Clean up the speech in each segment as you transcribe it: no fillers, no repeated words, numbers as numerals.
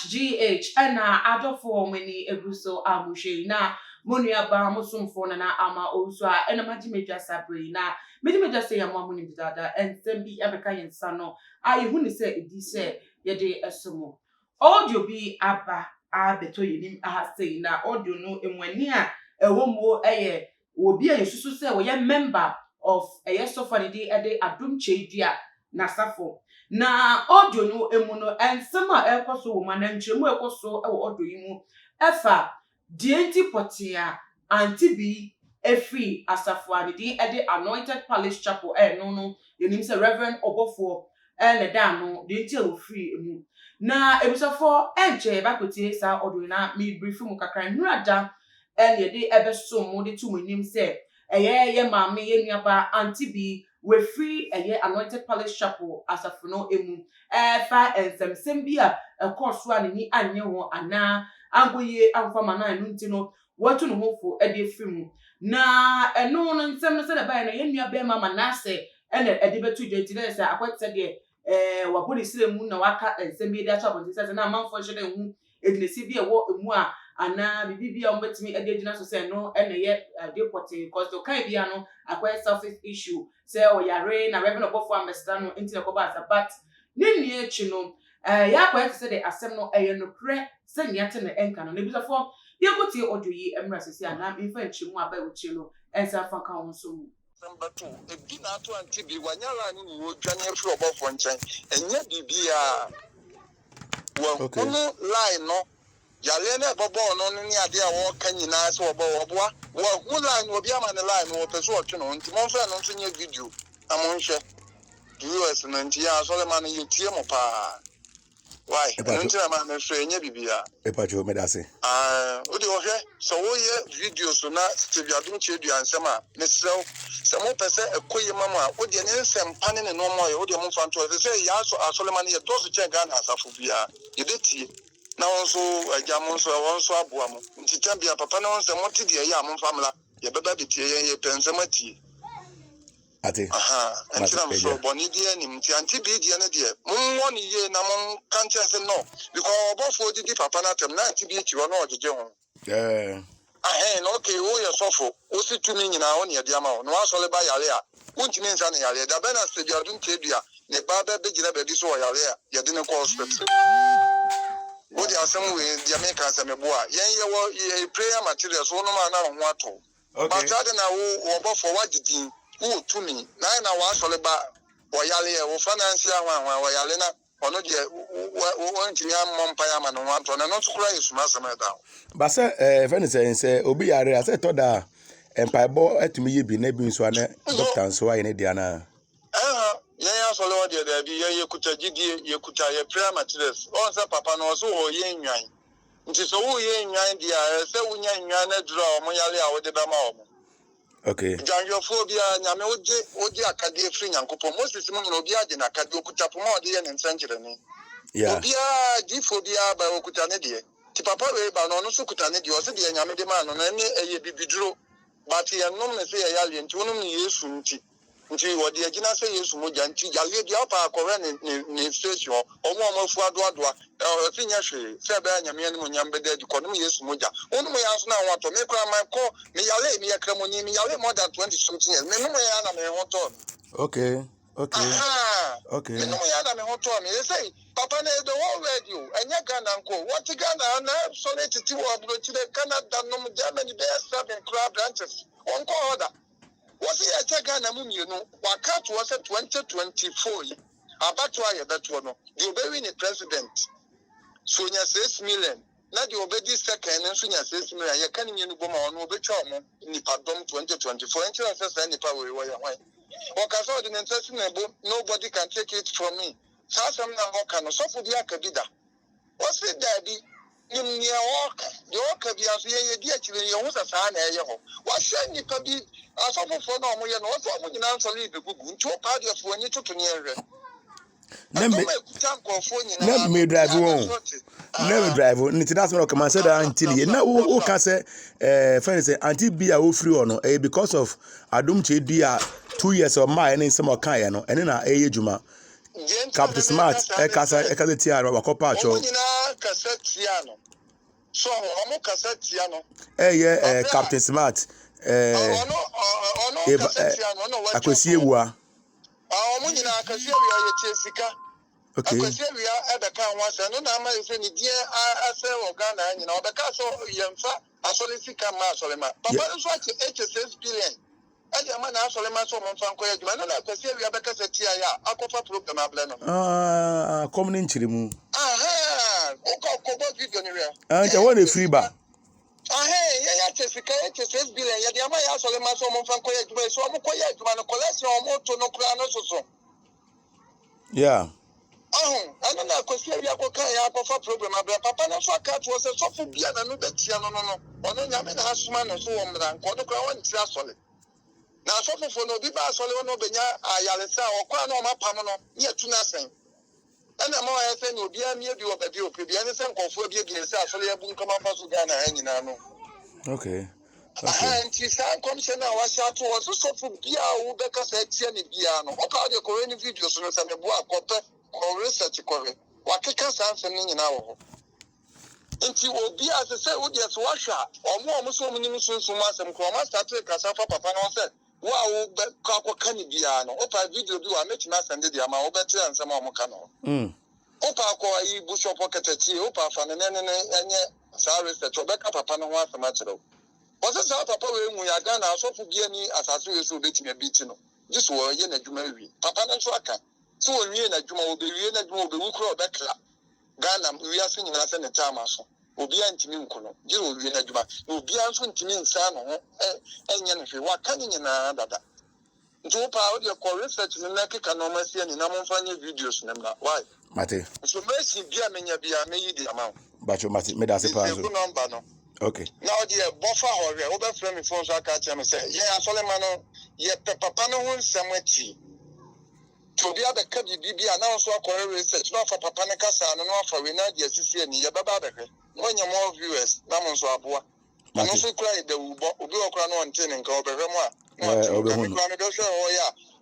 GH na Obofour many eguso amushe na Monia ba musumfo na ama oso a ena magimedwa sabre na medimedwa say yamwa munim dada ensem bi abeka yensa no ayehu ni se edi se yede esomo audio bi aba abeto yenim aha sei na audio no enwani a ewomo eye obi a yesusu se wo ye member of Sofo ni de Adom Kyei na Sofo na audio no emu no ensem a ekoso wo mana nkyeremu ekoso e wo audio yi mu efa dienti potia Auntie bi efri asafuani di Anointed Palace Chapel no yenim se Reverend Obofour le da no dienti ofri emu na ebusafo enche bakotie sa audio na me brief mu kakran nurada yede ebesom mo de tu munim se ye maame ye nuaba Auntie bi we free Anointed Palace Chapel asafuno emu fa ensem bi a course one ni anye ho ana angoye amfama na enu ntino watu no hofo de free na eno no nsem no se da bai na ye nuaba mama na se ede betu dwenti na se akwete de wabodi sire mu na waka ensem bi de acha bonti se na manfo hye hu edinesi bi ewo emu a ana bibi a ombetimi ede gina so se no ye deporting because the kai bia no akwa selfish issue say o yare na Reverend Obofour ambassador no enti ko ba but nini echi no ya kwa se de asem no no kre se nyate na enka no nebisafo ye gotie audio yi emra sesi ana mfa nchi mu aba uchi no ensa fa ka won so mu number 2 ebi na to Auntie bi wanyala ni wo dwane afro Obofour nchen enye bibia wo kono line no yale na bobo no ni ade a wo ka nyina se obowa wo line obi ama ne line wo peso otwe no nti mo fa no nso nye video amonhwe US no nti ya so le man yetie mo pa why nti na man so enye bibia epacho medase odi wo hwe so wo ye video so na Steve Adom Kyei ansema ne sew se mo pese ekoye mama odi ne nsem ne no mo ye odi mo fa nto se ya so asole man ye to so che Ghana asafo bia ye detie na wonso ajamo so wonso aboa mo nti tambia papa na wonso moti de ya mo famla ye beba de tie ye pense matie ate nti na so boni de anim nti Auntie bi de ne de mo woni ye na mo kan che se no because Obofour di papa na tem na Auntie bi ti wo na ojeje ho no okay wo ye Sofo wo si tumi nyina wo ne de ama wo no asole ba yale a wontimi nsa ne yale da be na se bi Adom Kyei ne ba be gina be di so yale a ye de ne ko hospital what you are some way the Americans and Meboa. Ye prayer materials, one man on what. But I don't know Obofour what did you to me. 9 hours or about Royale or financial one, Royalena, or not yet one to young Mompire and one to not to cry is Master Madam. But sir, Venice say Obi are as I thought that Empire Bo at me be nebin so doctor and so I in Diana. Yeah, so Lord, there be ye could ye could tie prayer materials. Also, Papa no so ye nyan. It is so ye nyan, dear, so we yan draw Moyale or the Bama. Okay. John your phobia, Yame Acadie free and Copo, most is among Obia in Acadio Kutapomodian and Century. Yeah. Obia, Diphobia by Okutanedia. Tipapa, but no so Kutanedio, so the Yame demand on any a bidro. But he had no say a alien to one years from tea. Nti wodi agina se Yesu moja nti yale dia pa akore ne station omo amafu adoadoa finya hwe se ba nyame ne monyam beda di kono Yesu moja onu ya so na wato me kra man ko me yale me yakramoni me yale more than 20 something years me no ya na me hoto Okay. me no ya na me hoto me say papa na the whole radio enya Ghana nko what Ghana na so let ti wo abrochi de Canada no Germany be 7 club branches onko order. Was he a Ghana Mumino? Wakat was a 2024. About why that one. The obeying the president. Sonia 6 million. Now the obey second and Sonia 6 million. You can't even go on Obofour in the Adom 2024. And you say any power where you want. Because all the interesting nobody can take it from me. So some now can Sofo be a cabida. What's it, Daddy? In near walk, the walker be as ye actually you was a sign a year. What shall you be? I saw for no more and also when you answer leave the good to a party of when you took near. Never drive on. Never drive on. International command said until you know who can say, friends say, Auntie be a free or no, because of Adom Kyei 2 years or mine in some more Kyei, and in our age, Juma. Captain Smart, Ekasa Tiara, Wakopacho. Tiano. So I'm kasa Tiano. Yeah, Captain Smart. Kasa Tiano no what. Akwesi ewa. Nyina akase wi aye tiesika. Okay. Akwesi wi ebeka wansa no na ama ife ni die ase Uganda nyina obeka so yemfa asole sika ma asole ma. Papa so HS billion. Aja ma na asole ma so mo mfa nkoya djuma no na akwesi wi abeka se tia ya akofa program abla no. Komni nchirimu. Ko video ni wi. Anja wona free ba. Ya chesika HS billion ya dia ma ya asole ma so mo mfa nkoya djuma so mo koya djuma no collection mo to no kura no so. Yeah. Ano na kwesi wi akoka ya akofa program abra papa na so aka to se sofo bia na no betia no ono nyame na asuma no so wo mra nko no kra won ti asole na sofo fo no bi ba asole ono benya ayalesa okwa na o mapam no ne atu na sen ana ma ya se ni obi amie bi wo ba bi opi bia ne se nkofo bi bi se asole ya bu nkama fa so ga na anyina no. Okay. Auntie san commission na wa sha to wo so sofo bia wo be ka se tie ni bia no o ka de ko any videos no se me bu akope or research kore wakeka sanfem ni nyina wo nti obi asese wo de so wahwa omo so munim sunsun masem ko ma start ka sanfa papa no se wo a wo ka akoka ni bia no o pa video bi wa mechi na send dia ma wo beti ansem omo ka no o pa ko ayi bishop oketachi o pa fa ne enye sa research o be ka papa no ho asema kire o se sa papa we hu ya ga na asofu bia ni asaso yesu obetime biti no jiso wo ye na dwuma wi papa no so aka so wie na dwuma obewie na dwuma obewu kro obekla Ghana wi aso nyina se ne tama so obi antimi nkono je owie na dwuma obi anso ntimi nsa no ho enye ne hwe waka nyina dada nti pa o de ko research ne na keka no ma sia ni na momfanye videos ne na why Mate so mesi bia menya bia meyi di ama bacho mate me da se pa so number no okay now the buffer hore o be frame phone so aka che me say ye asole ma no ye papa no ho nsam ati to be able to be announced for research, not for Papa Nakasa, and not for Renadi, and Yababa. When you're more viewers, Namon's Abua. And also cry the Ubo Crown on Tin and go over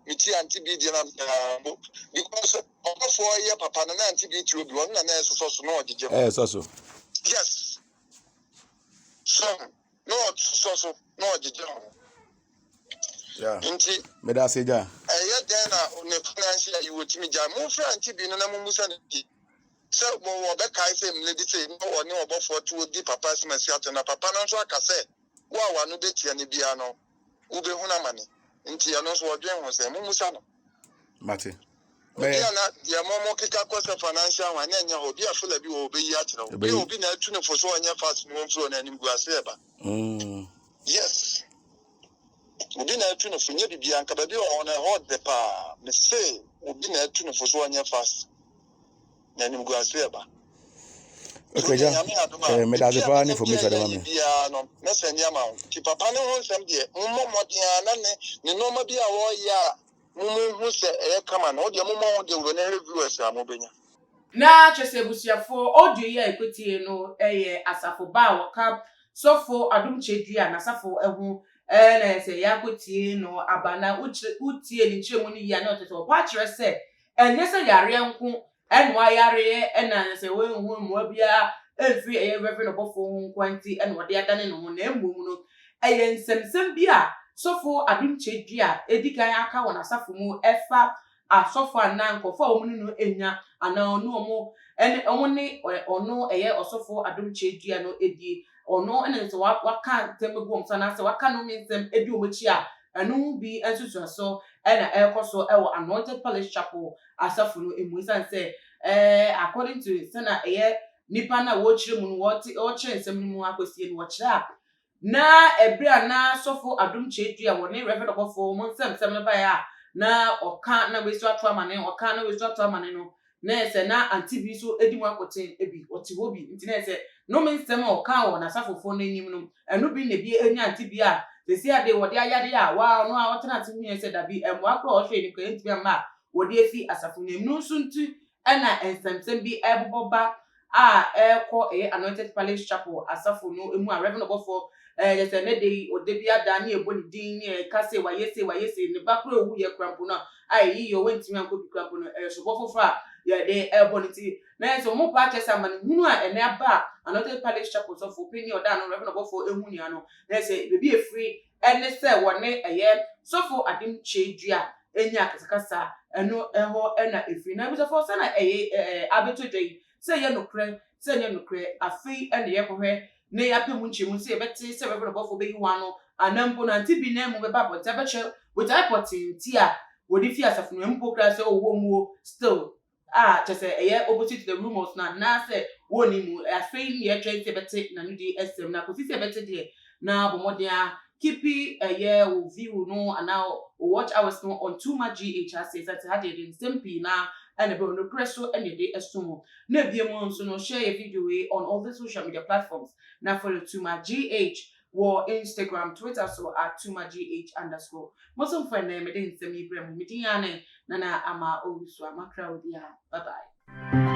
Michi Auntie B. Because of 4 years, Papa and Auntie B. to be one and so no, did you? Yes. So, no, no, did you? Yeah. Inti me da se ja then on the financial you would me jam more Auntie B. No Musa. So, what the Kai say, lady say, no one know about for 2 deep papa's messiah and a papa no so I can say, wow, I know bet any piano, Ube Hunamani. Inti anos what Jane was a Mumusano. Mate Diana, dear Momo Kika financial and then you will be a full of you will be yet. You will be a tuna for so on your fast moon flow and in Guaseba. Yes. We didn't have tuna for you to be uncle on a hot the pa. Miss say, we didn't have tuna for so on your fast. Then you Guaseba. Okay, ja. Me da se pa ni information da mame. No, na se nyama. Ti papa no ho nsem de, mo modia na ne no ma bia wo ya. Mumu hu se e kama na o de mumu de wo na reviewers amobenya. Na chese busiafo audio ya ekwetie no eye asafo ba waka Sofo Adom chedua na asafo ehu na se ya kwetie no abana utie ni chemu ni ya na oteto pa kire se enye se yare nko enu ayare na se we hu mo bia emfi eye Reverend Obofour hu kwanti enu ode adane no ho na embom no eye nsemsem bia Sofo Adom chedua edikan aka wona asafo mu efa asofo anankofo omunu no enya ana onu omo ene omuni onu eye osofo Adom chedua no edi onu ene se waka temegu omsa na se waka no minsem edi omochi a anu bi ensusu so ena ekoso ewo Anointed Palace Chapel asafo no emuisa se according to sana eye nipa na wo chire mu no wo chire nsem mu akosie no wo chire na ebra na Sofo Adom chedua woni Reverend Obofour mo nsem no ba ya na oka na wesu ato amane oka na wesu ato amane no na ese na Auntie bi so edi wakoten ebi oti hobi nti na ese no me nsem oka wo na safofo na enim no enu bi na bi enya Auntie bi a sesi ade wode ayade a wa no a wotena ate hu ese da bi emwa kro o hwe ni ko enti ma wode afi asafo na enu nso ntu ena ensemsem bi eboba a ekọ Anointed Palace Chapel asafo no emu a Reverend Obofour yes ne dey odebi ada ni ebo ni din ni kase wayese ne bakro owu ye krampo na ai yo wentimi anko bi krampo no so bofofo a yeah they bonity na so mo pa chesa man hunu a ene aba another parish chapel so for opinion da no reverend Obofour ehunu no na say be free ene say wone Sofo Adom chedua enya kasakasa eno eho ena efiri na Obofour say na abetodwe say ye nokre afi ene ye kohwe na ya pemu nchemu say beti say reverend Obofour be yi wano anampo na nti bi na mu be ba bota be che with airporting ti a wodi fi asafunu mpo kra say owo mu still chese opposite the rumors na say woni mu afi ye try say beti na nudi SM na ko si say beti de na bomodia kipi wo view no and now watch hours no on Tuma GH says that had it simple na and about no press so any day esumo na biemo nso no share a video on all the social media platforms na follow Tuma GH or Instagram Twitter so at @TumaGH_. Most friend me dey nsem ibrem me din ane na ama orusu amakra odia. Bye bye.